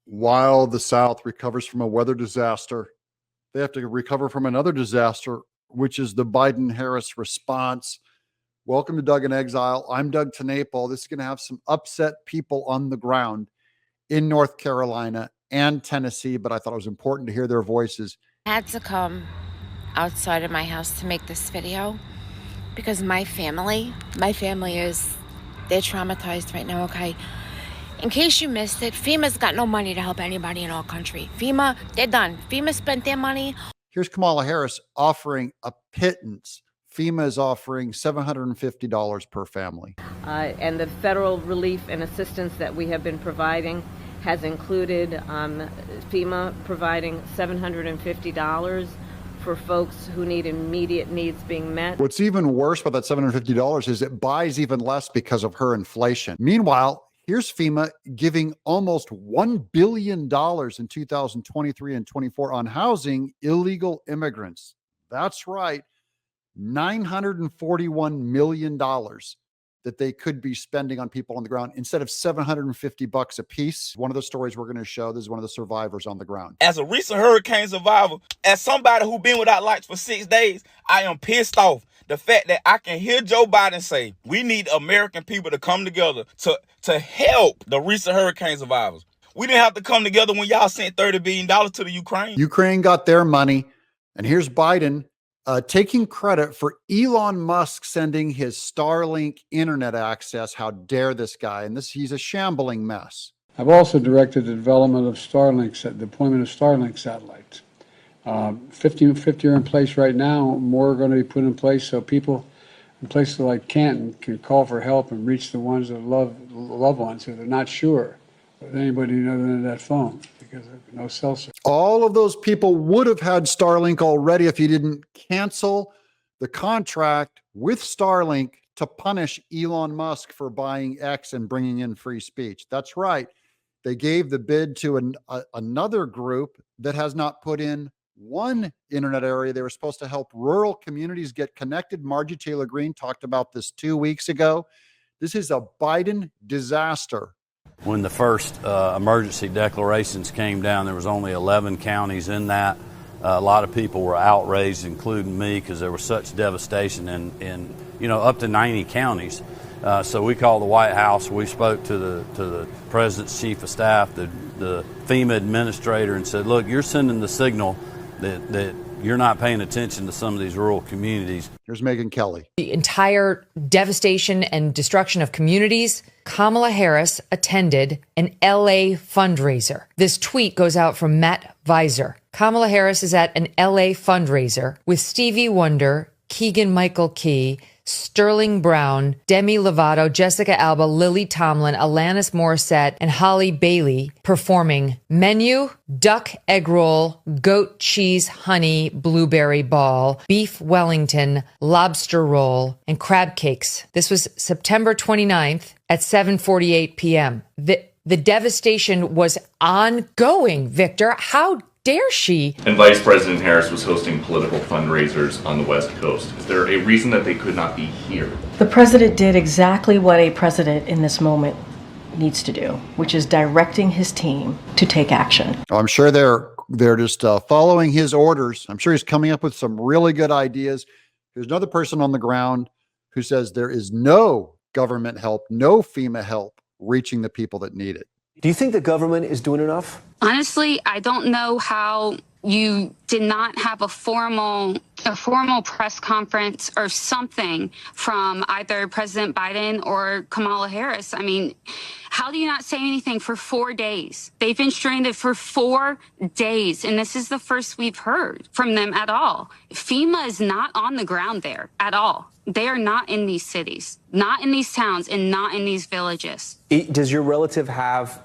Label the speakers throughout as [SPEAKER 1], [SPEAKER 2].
[SPEAKER 1] while the South recovers from a weather disaster, they have to recover from another disaster, which is the Biden-Harris response. Welcome to Doug in Exile. I'm Doug TenNapel. This is going to have some upset people on the ground in North Carolina and Tennessee, but I thought it was important to hear their voices.
[SPEAKER 2] I had to come outside of my house to make this video because my family is, they're traumatized right now, okay? In case you missed it, FEMA's got no money to help anybody in our country. FEMA, they're done. FEMA spent their money.
[SPEAKER 1] Here's Kamala Harris offering a pittance. FEMA is offering $750 per family.
[SPEAKER 3] And the federal relief and assistance that we have been providing has included FEMA providing $750 for folks who need immediate needs being met.
[SPEAKER 1] What's even worse about that $750 is it buys even less because of her inflation. Meanwhile, here's FEMA giving almost $1 billion in 2023 and 24 on housing illegal immigrants. That's right, $941 million that they could be spending on people on the ground instead of $750 a piece. One of the stories we're going to show, this is one of the survivors on the ground.
[SPEAKER 4] As a recent hurricane survivor, as somebody who's been without lights for 6 days, I am pissed off. The fact that I can hear Joe Biden say, we need American people to come together to help the recent hurricane survivors. We didn't have to come together when y'all sent $30 billion to the Ukraine.
[SPEAKER 1] Ukraine got their money. And here's Biden taking credit for Elon Musk sending his Starlink internet access. How dare this guy? And he's a shambling mess.
[SPEAKER 5] I've also directed the development of Starlink, deployment of Starlink satellites. 50 are in place right now. More are going to be put in place so people in places like Canton can call for help and reach the ones that loved ones who they're not sure with anybody other than that phone because of no cell service.
[SPEAKER 1] All of those people would have had Starlink already if you didn't cancel the contract with Starlink to punish Elon Musk for buying X and bringing in free speech. That's right. They gave the bid to another group that has not put in one internet area. They were supposed to help rural communities get connected. Margie Taylor Greene talked about this 2 weeks ago. This is a Biden disaster.
[SPEAKER 6] When the first emergency declarations came down, there was only 11 counties in that. A lot of people were outraged, including me, because there was such devastation in up to 90 counties. So we called the White House. We spoke to the president's chief of staff, the FEMA administrator, and said, look, you're sending the signal that you're not paying attention to some of these rural communities.
[SPEAKER 1] Here's Megyn Kelly.
[SPEAKER 7] The entire devastation and destruction of communities. Kamala Harris attended an LA fundraiser. This tweet goes out from Matt Visor. Kamala Harris is at an LA fundraiser with Stevie Wonder, Keegan-Michael Key, Sterling Brown, Demi Lovato, Jessica Alba, Lily Tomlin, Alanis Morissette, and Holly Bailey performing menu, duck egg roll, goat cheese honey blueberry ball, beef Wellington, lobster roll, and crab cakes. This was September 29th at 7:48 p.m. The devastation was ongoing, Victor. How dare she?
[SPEAKER 8] And Vice President Harris was hosting political fundraisers on the West Coast. Is there a reason that they could not be here?
[SPEAKER 9] The president did exactly what a president in this moment needs to do, which is directing his team to take action.
[SPEAKER 1] I'm sure they're just following his orders. I'm sure he's coming up with some really good ideas. There's another person on the ground who says there is no government help, no FEMA help reaching the people that need it.
[SPEAKER 10] Do you think the government is doing enough?
[SPEAKER 11] Honestly, I don't know how you did not have a formal press conference or something from either President Biden or Kamala Harris. I mean, how do you not say anything for 4 days? They've been stranded for 4 days, and this is the first we've heard from them at all. FEMA is not on the ground there at all. They are not in these cities, not in these towns, and not in these villages.
[SPEAKER 10] Does your relative have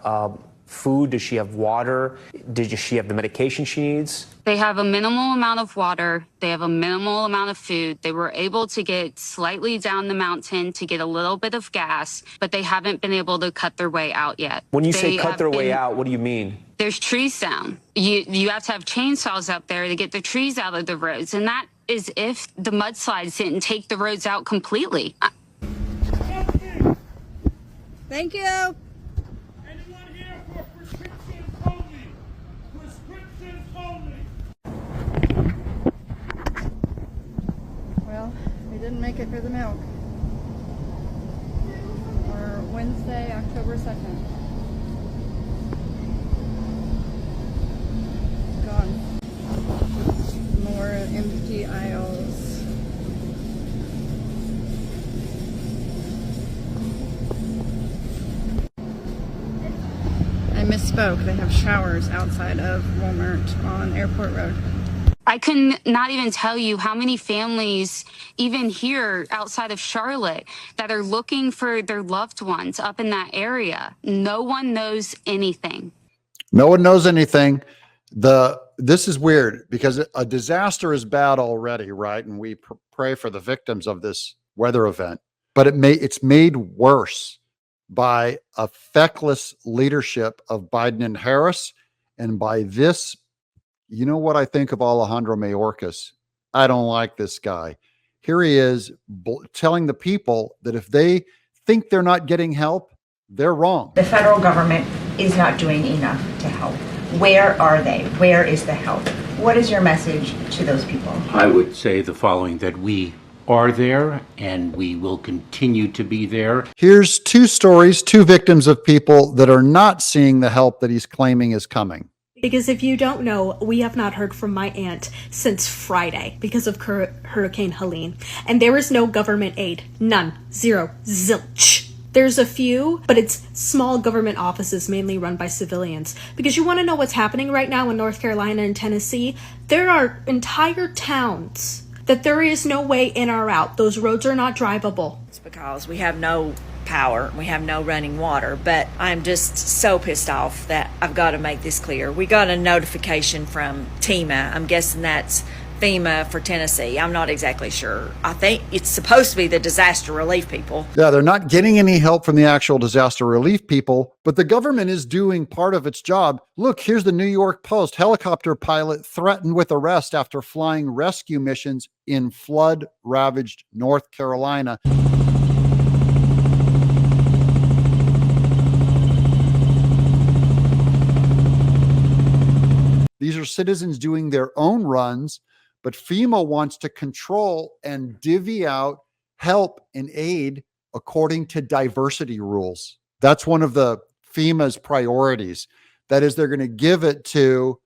[SPEAKER 10] food? Does she have water? Does she have the medication she needs?
[SPEAKER 11] They have a minimal amount of water. They have a minimal amount of food. They were able to get slightly down the mountain to get a little bit of gas, but they haven't been able to cut their way out yet.
[SPEAKER 10] When you say cut their way out, what do you mean?
[SPEAKER 11] There's trees down. You have to have chainsaws up there to get the trees out of the roads, and that is if the mudslides didn't take the roads out completely.
[SPEAKER 12] Thank you.
[SPEAKER 13] Anyone here for prescription cocaine?
[SPEAKER 12] make it for the milk. Or Wednesday, October 2nd. Gone. More empty aisles. I misspoke. They have showers outside of Walmart on Airport Road.
[SPEAKER 11] I can not even tell you how many families, even here outside of Charlotte, that are looking for their loved ones up in that area. No one knows anything.
[SPEAKER 1] No one knows anything. This is weird because a disaster is bad already, right? And we pray for the victims of this weather event, but it's made worse by a feckless leadership of Biden and Harris, and by this. You know what I think of Alejandro Mayorkas? I don't like this guy. Here he is telling the people that if they think they're not getting help, they're wrong.
[SPEAKER 13] The federal government is not doing enough to help. Where are they? Where is the help? What is your message to those people?
[SPEAKER 14] I would say the following, that we are there and we will continue to be there.
[SPEAKER 1] Here's two stories, two victims of people that are not seeing the help that he's claiming is coming.
[SPEAKER 15] Because if you don't know, we have not heard from my aunt since Friday because of Hurricane Helene. And there is no government aid. None. Zero. Zilch. There's a few, but it's small government offices mainly run by civilians. Because you want to know what's happening right now in North Carolina and Tennessee? There are entire towns that there is no way in or out. Those roads are not drivable.
[SPEAKER 16] It's because we have no power, we have no running water, but I'm just so pissed off that I've got to make this clear. We got a notification from FEMA. I'm guessing that's FEMA for Tennessee. I'm not exactly sure. I think it's supposed to be the disaster relief people.
[SPEAKER 1] Yeah, they're not getting any help from the actual disaster relief people, but the government is doing part of its job. Look, here's the New York Post. Helicopter pilot threatened with arrest after flying rescue missions in flood-ravaged North Carolina. These are citizens doing their own runs, but FEMA wants to control and divvy out help and aid according to diversity rules. That's one of the FEMA's priorities. That is, they're going to give it to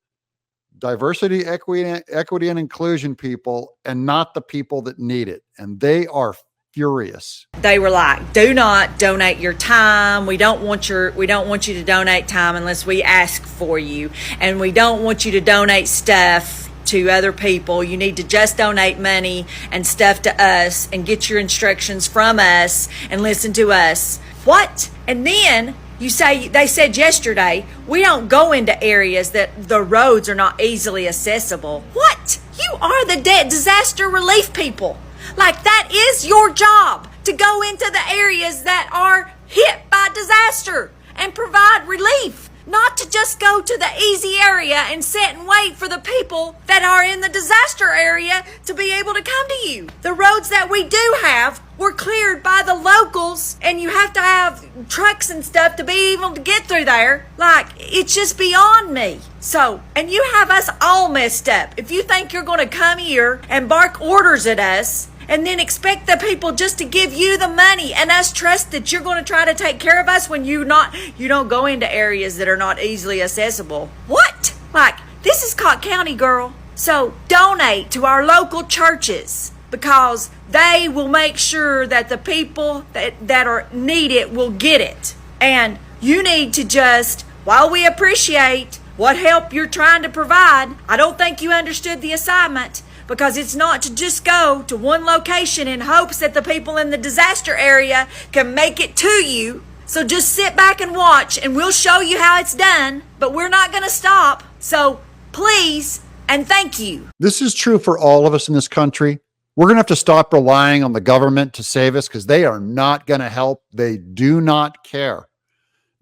[SPEAKER 1] diversity, equity, and inclusion people and not the people that need it. And they are furious.
[SPEAKER 16] They were like, do not donate your time. We don't want you to donate time unless we ask for you. And we don't want you to donate stuff to other people. You need to just donate money and stuff to us and get your instructions from us and listen to us. What? And then they said yesterday, we don't go into areas that the roads are not easily accessible. What? You are the disaster relief people. Like, that is your job, to go into the areas that are hit by disaster and provide relief, not to just go to the easy area and sit and wait for the people that are in the disaster area to be able to come to you. The roads that we do have were cleared by the locals, and you have to have trucks and stuff to be able to get through there. Like, it's just beyond me. So, and you have us all messed up. If you think you're going to come here and bark orders at us and then expect the people just to give you the money and us trust that you're going to try to take care of us when you don't go into areas that are not easily accessible. What? Like, this is Cott County, girl. So donate to our local churches, because they will make sure that the people that need it will get it. And you need to just, while we appreciate what help you're trying to provide, I don't think you understood the assignment, because it's not to just go to one location in hopes that the people in the disaster area can make it to you. So just sit back and watch, and we'll show you how it's done, but we're not going to stop. So please and thank you.
[SPEAKER 1] This is true for all of us in this country. We're going to have to stop relying on the government to save us, because they are not going to help. They do not care.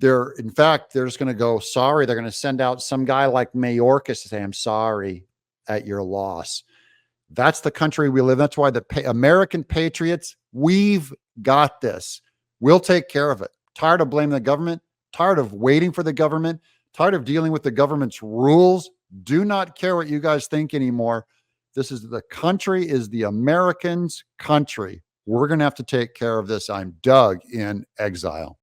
[SPEAKER 1] In fact, they're just going to go, sorry. They're going to send out some guy like Mayorkas to say, I'm sorry at your loss. That's the country we live in. That's why the American patriots, we've got this. We'll take care of it. Tired of blaming the government, tired of waiting for the government, tired of dealing with the government's rules. Do not care what you guys think anymore. The country is the Americans' country. We're going to have to take care of this. I'm Doug in Exile.